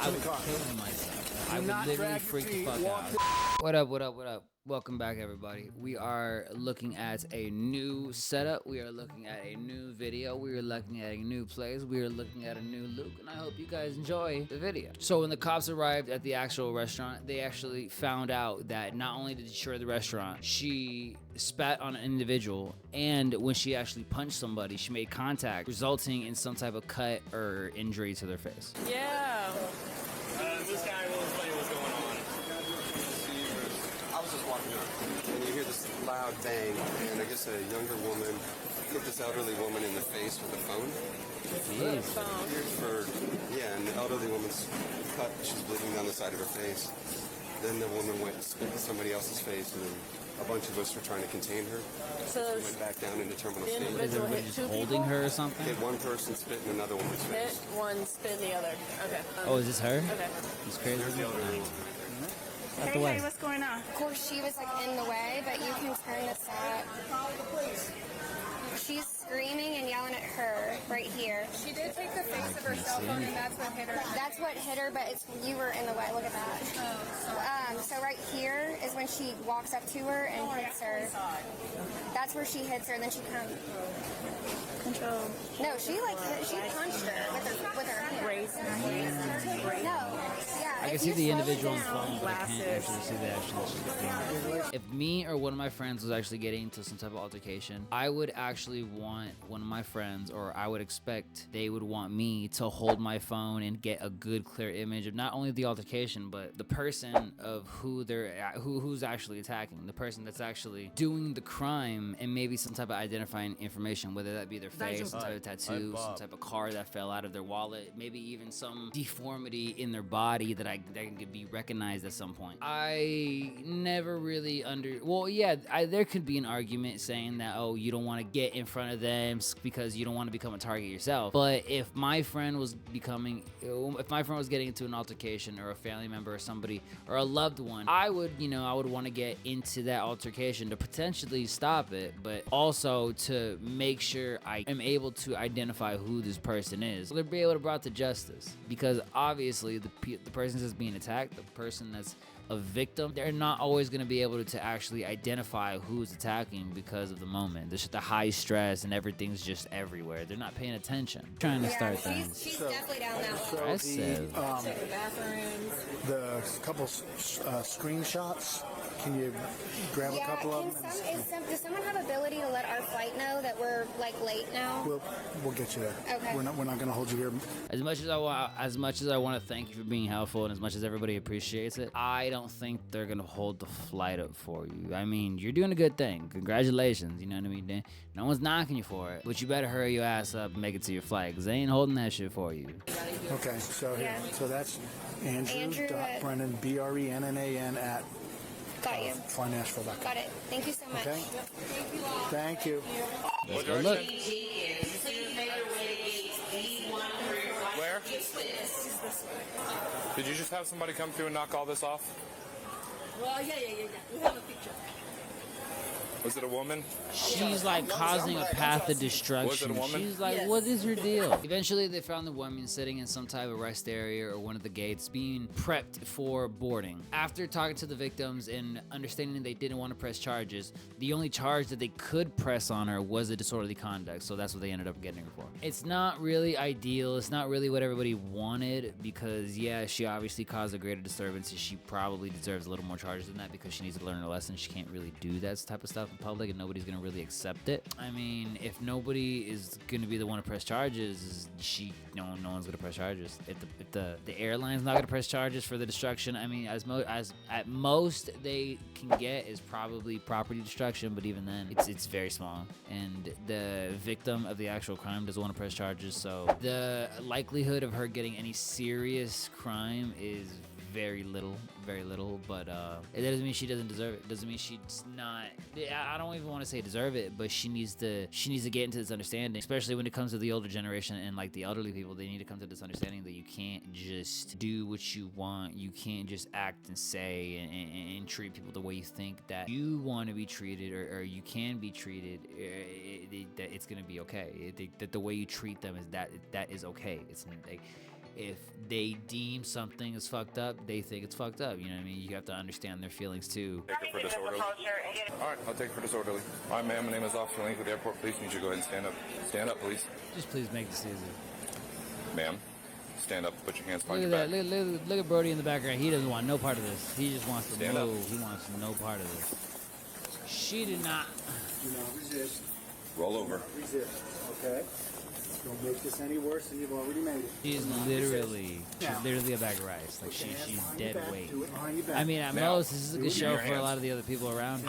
I would kill myself. I would literally freak the fuck out. What up, what up, what up? Welcome back, everybody. We are looking at a new setup. We are looking at a new video. We are looking at a new place. We are looking at a new look, and I hope you guys enjoy the video. So when the cops arrived at the actual restaurant, they actually found out that not only did she destroy the restaurant, she spat on an individual, and when she actually punched somebody, she made contact, resulting in some type of cut or injury to their face. Yeah. This guy will explain what's going on. I was just walking up, and you hear this loud bang, and I guess a younger woman hit this elderly woman in the face with a phone. Jeez. And the elderly woman's cut, she's bleeding down the side of her face. Then the woman went and spit in somebody else's face, and then a bunch of us were trying to contain her. So She went back down into terminal the stage. Is individual everybody hit just two holding people? her or something? Hit one person, spit in another woman's Hit face. one, spin the other. Okay. Oh, is this her? Okay. It's crazy. There's the elderly woman right there. Out the way. What's going on? Of course, she was like in the way, but you can turn this up. She's screaming and yelling at her right here. She did take the face of her cell phone, and that's what hit her. That's what hit her, but you were in the way. Look at that. So right here is when she walks up to her and hits her. That's where she hits her. Then she comes. Control. No, she punched her with her hand. Race. No, yeah. I can see the individual on the phone, but I can't actually see the actual. If me or one of my friends was actually getting into some type of altercation, I would actually want one of my friends, or I would expect they would want me to hold my phone and get a good, clear image of not only the altercation, but the person of who's actually attacking, the person that's actually doing the crime, and maybe some type of identifying information, whether that be their face, some type of tattoo, some type of car that fell out of their wallet, maybe even some deformity in their body that can be recognized at some point. I never really there could be an argument saying that, oh, you don't want to get in front of them because you don't want to become a target yourself. But if my friend was getting into an altercation, or a family member or somebody or a loved one, I would want to get into that altercation to potentially stop it, but also to make sure I am able to identify who this person is. They'll be able to be brought to justice, because obviously the person that's being attacked, the person that's a victim, they're not always going to be able to actually identify who's attacking because of the moment. There's just the high stress and everyth's just everywhere. They're not paying attention. Trying to start things. She's definitely down that one. Impressive. The bathrooms. The couple screenshots. Can you grab a couple of them? Does someone have ability to let our flight know that we're like late now? We'll get you there. Okay. We're not going to hold you here. As much as I want to thank you for being helpful, and as much as everybody appreciates it, I don't think they're gonna hold the flight up for you. I mean, you're doing a good thing. Congratulations. You know what I mean? No one's knocking you for it, but you better hurry your ass up and make it to your flight, because they ain't holding that shit for you. Okay. So so that's Andrew Brennan, BRENNAN at Got you. flynashville.com. Got it. Thank you so much. Okay. Thank you. Let's go look. Where? Did you just have somebody come through and knock all this off? Well, yeah. We have a picture. Was it a woman? She's like causing a path of Was it destruction. a woman? She's like, Yes. what is her deal? Eventually, they found the woman sitting in some type of rest area or one of the gates, being prepped for boarding. After talking to the victims and understanding they didn't want to press charges, the only charge that they could press on her was a disorderly conduct, so that's what they ended up getting her for. It's not really ideal. It's not really what everybody wanted, because yeah, she obviously caused a greater disturbance, and she probably deserves a little more charges than that, because she needs to learn her lesson. She can't really do that type of stuff in public, and nobody's gonna really accept it. I mean, if nobody is gonna be the one to press charges, no one's gonna press charges. If the airline's not gonna press charges for the destruction, I mean, as at most they can get is probably property destruction, but even then, it's very small. And the victim of the actual crime doesn't want to press charges, so the likelihood of her getting any serious crime is very little, but it doesn't mean she doesn't deserve it. Doesn't mean she's not. I don't even want to say deserve it, but she needs to get into this understanding, especially when it comes to the older generation and like the elderly people. They need to come to this understanding that you can't just do what you want. You can't just act and say and treat people the way you think that you want to be treated, or you can be treated. That it's gonna be okay. That the way you treat them is that is okay. It's like If they deem something is fucked up, they think it's fucked up. You know what I mean? You have to understand their feelings too. Take her for disorderly. All right, I'll take her for disorderly. All right, ma'am, my name is Officer Link with the airport police. Need you to go ahead and stand up. Stand up, please. Just please make this easy. Ma'am, stand up. Put your hands Look behind at your that. back. Look at Brody in the background. He doesn't want no part of this. He just wants to Stand up. move. He wants no part of this. She did not. Do not resist. Roll over. Resist. Okay. Don't make this any worse than you've already made it. She's literally a bag of rice. Like she's dead weight. Do it behind your back. I mean, at Now, most, this is a do good it in show your for a hands. lot of the other people around.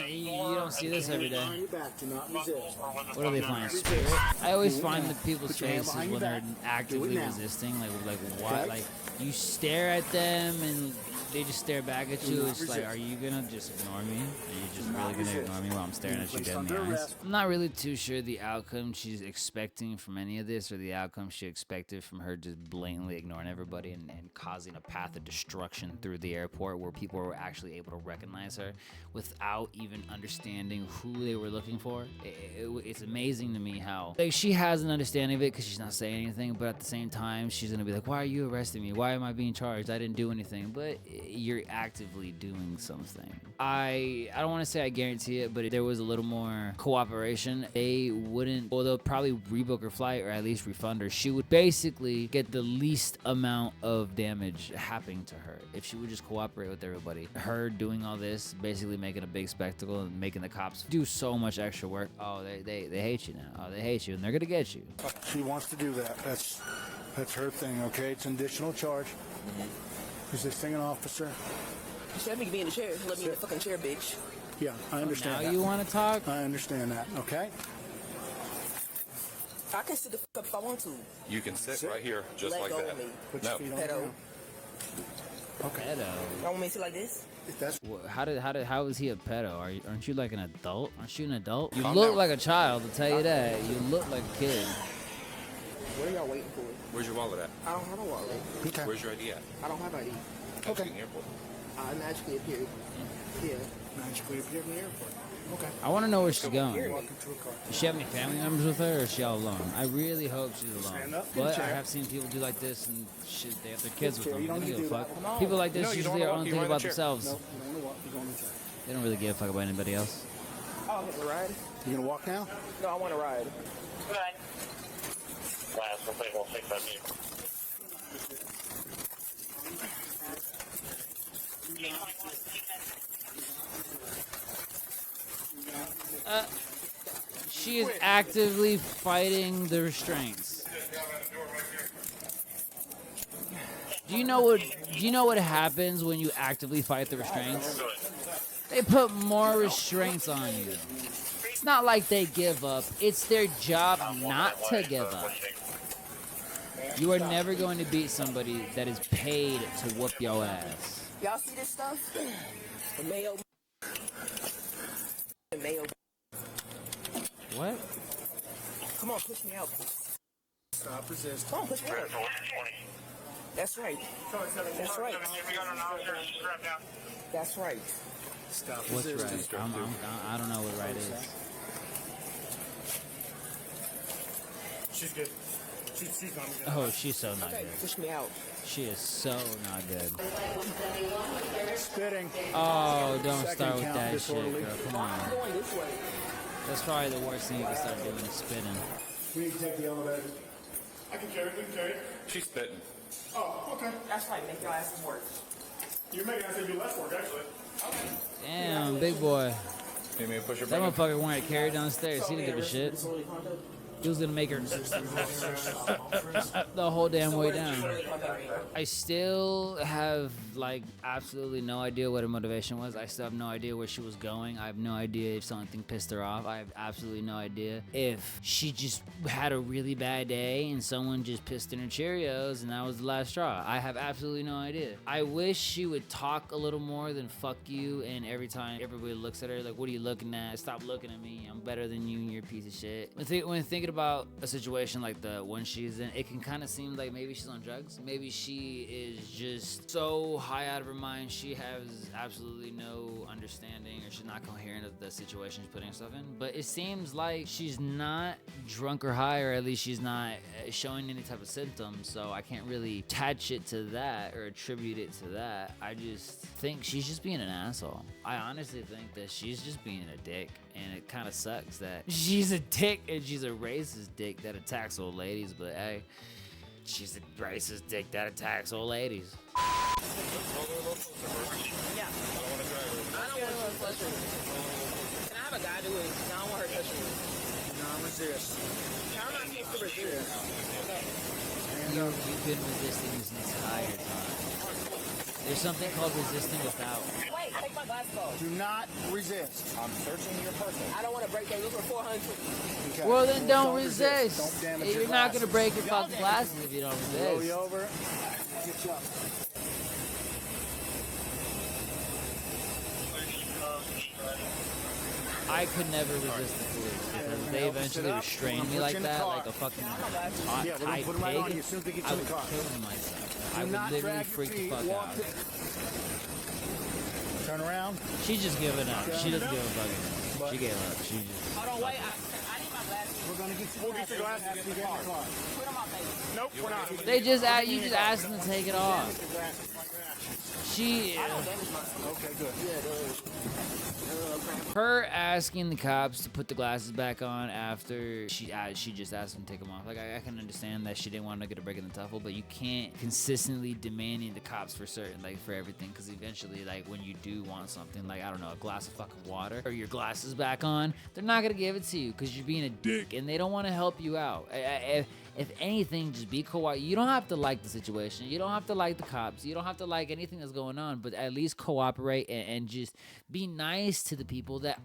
You don't see this every day. Behind your back. Do not resist. What are they flying? Spirit? I always find the people's Put your hand faces behind when your they're back. actively Do it now. resisting. Like what? Okay. Like you stare at them and they just stare back at you. not It's like, resist. are you gonna just ignore me? Are you just Do not really gonna resist. ignore me while I'm staring at you Placed dead in the under eyes? arrest. I'm not really too sure the outcome she's expecting from any of this, or the outcome she expected from her just blatantly ignoring everybody and causing a path of destruction through the airport where people were actually able to recognize her without even understanding who they were looking for. It's amazing to me how like she has an understanding of it because she's not saying anything, but at the same time she's gonna be like, why are you arresting me? Why am I being charged? I didn't do anything. But you're actively doing something. I don't want to say I guarantee it, but if there was a little more cooperation, they wouldn't, well, they'll probably rebook her flight or at least refund her. She would basically get the least amount of damage happening to her if she would just cooperate with everybody. Her doing all this, basically making a big spectacle and making the cops do so much extra work. Oh, they hate you now. Oh, they hate you and they're gonna get you. She wants to do that. That's her thing, okay? It's an additional charge. Is this thing an officer? You should have me in the chair. Let me in the fucking chair, bitch. Yeah, I understand Now that. you want to talk? I understand that, okay? I can sit the fuck up if I want to. You can sit right here, just Let like go that. of me. Put your No. feet on the Pedo. ground. Pedo. Y'all want me to sit like this? If that's How is he a pedo? Aren't you like an adult? Aren't you an adult? You Calm look down. like a child, I'll tell you that. You look like a kid. What are y'all waiting for? Where's your wallet at? I don't have a wallet. okay. Where's your ID at? I don't have ID. Actually, in the airport. I magically appeared. Yeah. Magically appear in the airport. Okay. I want to know where she's going. Walk into a car. Does she have any family members with her, or is she all alone? I really hope she's alone. Stand up, But I chair. have seen people do like this, and shit, they have their kids with chair. them. You don't They need don't to give a do fuck. that. No. People like this No, you usually don't are walk, only you thinking go in the about chair. themselves. No, you don't want to walk. You're going in the chair. They don't really give a fuck about anybody else. I want to ride. You gonna walk now? No, I want to ride. She is actively fighting the restraints. Do you know what happens when you actively fight the restraints? They put more restraints on you. It's not like they give up. It's their job not to give up. You are never going to beat somebody that is paid to whoop your ass. Y'all see this stuff? The mayo. The mayo. What? Come on, push me out. Stop, resist. Come on, push me out. That's right. That's right. That's right. Stop, What's resist. right? I don't know what right is. She's good. She's not good. Oh, she's so not good. Push me out. She is so not good. Spitting. Oh, don't Second start with count, that shit, disorderly. girl. Come on. Going this way. That's probably the worst thing you can start doing is spitting. We need to take the elevator. I can carry it. We can carry it. She's spitting. Oh, okay. That's right. Make your ass work. You're making us do less work, actually. Damn, big boy. You mean to push her That back? motherfucker wanted to carry downstairs. He didn't give a shit. He was gonna make her the whole damn way down. I still have like absolutely no idea what her motivation was. I still have no idea where she was going. I have no idea if something pissed her off. I have absolutely no idea if she just had a really bad day and someone just pissed in her Cheerios and that was the last straw. I have absolutely no idea. I wish she would talk a little more than fuck you, and every time everybody looks at her like, what are you looking at? Stop looking at me. I'm better than you and you're a piece of shit. When thinking about a situation like the one she's in, it can kind of seem like maybe she's on drugs. Maybe she is just so high out of her mind, she has absolutely no understanding, or she's not coherent of the situation she's putting herself in. But it seems like she's not drunk or high, or at least she's not showing any type of symptoms. So I can't really attach it to that or attribute it to that. I just think she's just being an asshole. I honestly think that she's just being a dick, and it kind of sucks that she's a dick and she's a racist dick that attacks old ladies. But hey, she's a racist dick that attacks old ladies. Yeah. I don't want to touch her. Can I have a guy do it? I don't want her touching me. Non-resist. How am I supposed to resist? You've been resisting this entire time. There's something called resisting without. Wait, take my glasses off. Do not resist. I'm searching your person. I don't want to break that. Those were 400. Okay. Well, then don't resist. Don't damage You're your not gonna glasses. break your fucking glasses if you don't Roll resist. you over. Get you up. I could never resist the police because they eventually restrain me like that, like a fucking hot Yeah, we're gonna tight put 'em right on you pig. as soon as they get you I in the would car. kill myself. I Do would not literally drag your freak the feet. fuck Walk out. Turn around. She's just giving up. She doesn't give a fuck. But- She gave up. She just. Hold on, wait. I need my glasses. We're gonna get you. We'll get your glasses. Get in the car. Put them on face. Nope, we're not. They just you just asked them to take it off. She. Okay, good. Her asking the cops to put the glasses back on after she just asked them to take them off. Like I can understand that she didn't want to get a break in the tuffle, but you can't consistently demanding the cops for certain, like for everything, because eventually, like when you do want something, like I don't know, a glass of fucking water or your glasses back on, they're not gonna give it to you because you're being a dick and they don't want to help you out. If anything, just be cool. You don't have to like the situation. You don't have to like the cops. You don't have to like anything that's going on, but at least cooperate and just be nice to the people that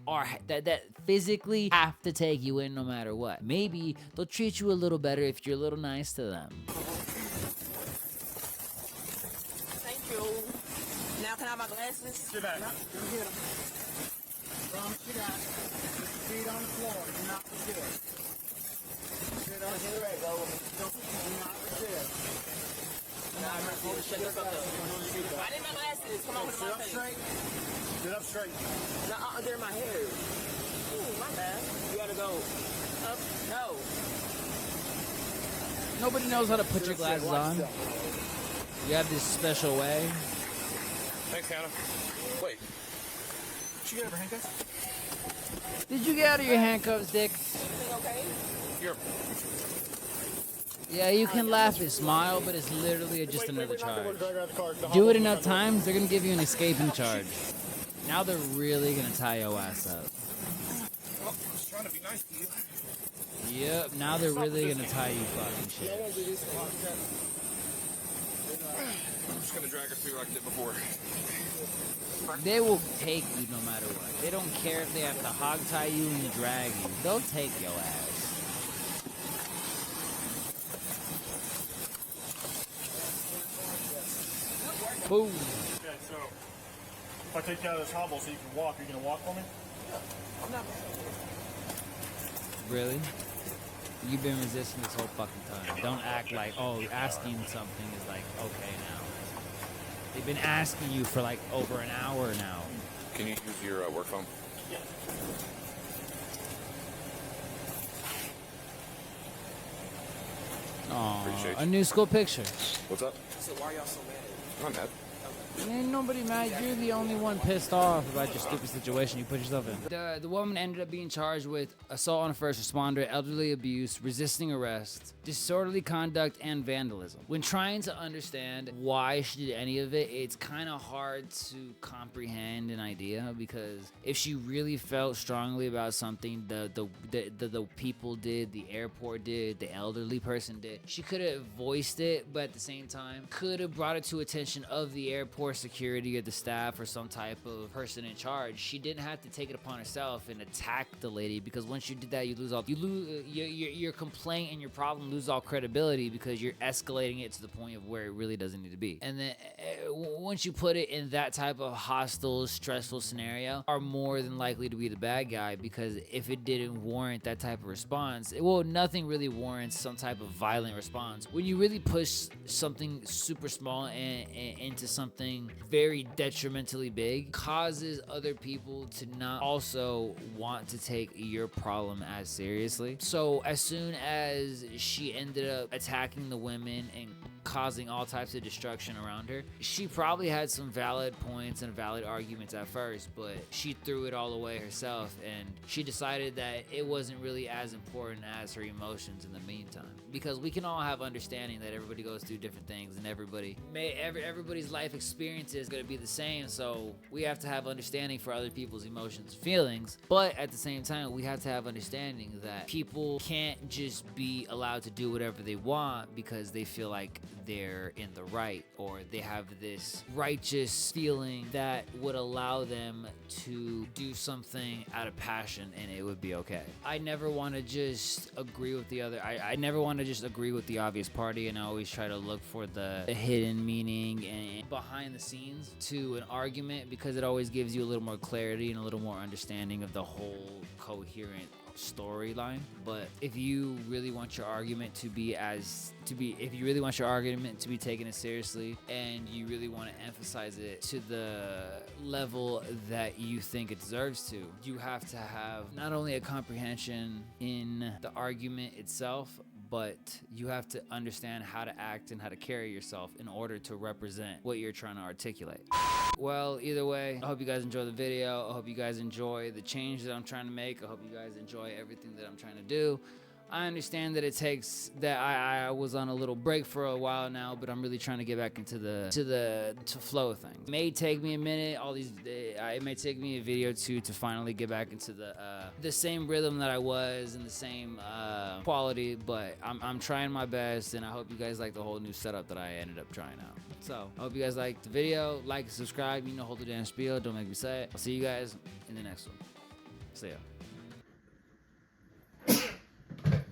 physically have to take you in no matter what. Maybe they'll treat you a little better if you're a little nice to them. Thank you. Now can I have my glasses? Get back. Get 'em. Promise you that. Feet on the floor. Do not resist. Sit up straight. Do not resist. I need my glasses. Come on, put them Sit on up face. straight. Sit up straight. No, they're in my hair. Ooh, my bad. You gotta go up. No. Nobody knows how to put your glasses on. You have this special way. Thanks, Hannah. Wait. Did she get her handcuffs? Did you get out of your handcuffs, Dick? Everything okay? Here. Yeah, you can laugh and smile, but it's literally just another charge. Do it enough times, they're gonna give you an escaping charge. Now they're really gonna tie your ass up. Oh, I was trying to be nice to you. Yep, now they're really gonna tie you fucking shit. I'm just gonna drag her through like I did before. They will take you no matter what. They don't care if they have to hog tie you and drag you. They'll take your ass. Boom. Okay, so if I take you out of this hobble so you can walk, are you going to walk for me? Really? You've been resisting this whole fucking time. Don't act like, oh, asking something is like, okay now. They've been asking you for like over an hour now. Can you use your work phone? Appreciate Aw, a you. new school picture. What's up? So why are y'all so mad? I'm mad. Ain't nobody mad. You're the only one pissed off about your stupid situation you put yourself in. The woman ended up being charged with assault on a first responder, elderly abuse, resisting arrest, disorderly conduct, and vandalism. When trying to understand why she did any of it, it's kind of hard to comprehend an idea, because if she really felt strongly about something, the people did, the airport did, the elderly person did, she could have voiced it, but at the same time could have brought it to attention of the airport or security or the staff or some type of person in charge. She didn't have to take it upon herself and attack the lady, because once you did that, you lose your complaint and your problem lose all credibility, because you're escalating it to the point of where it really doesn't need to be. And then once you put it in that type of hostile, stressful scenario, are more than likely to be the bad guy, because if it didn't warrant that type of response, nothing really warrants some type of violent response. When you really push something super small and into something very detrimentally big, causes other people to not also want to take your problem as seriously. So as soon as she ended up attacking the women and causing all types of destruction around her, she probably had some valid points and valid arguments at first, but she threw it all away herself, and she decided that it wasn't really as important as her emotions in the meantime. Because we can all have understanding that everybody goes through different things, and everybody's life experience is going to be the same, so we have to have understanding for other people's emotions and feelings. But at the same time, we have to have understanding that people can't just be allowed to do whatever they want because they feel like they're in the right, or they have this righteous feeling that would allow them to do something out of passion and it would be okay. I never want to just agree with the other. I never want to just agree with the obvious party, and I always try to look for the hidden meaning and behind the scenes to an argument, because it always gives you a little more clarity and a little more understanding of the whole coherent storyline. But if you really want your argument to be taken as seriously, and you really want to emphasize it to the level that you think it deserves to, you have to have not only a comprehension in the argument itself, but you have to understand how to act and how to carry yourself in order to represent what you're trying to articulate. Well, either way, I hope you guys enjoy the video. I hope you guys enjoy the change that I'm trying to make. I hope you guys enjoy everything that I'm trying to do. I understand that it takes that I was on a little break for a while now, but I'm really trying to get back into the flow of things. It may take me a minute. It may take me a video or two to finally get back into the same rhythm that I was and the same quality. But I'm trying my best, and I hope you guys like the whole new setup that I ended up trying out. So I hope you guys liked the video. Like and subscribe. You know, hold the damn spiel. Don't make me say it. I'll see you guys in the next one. See ya.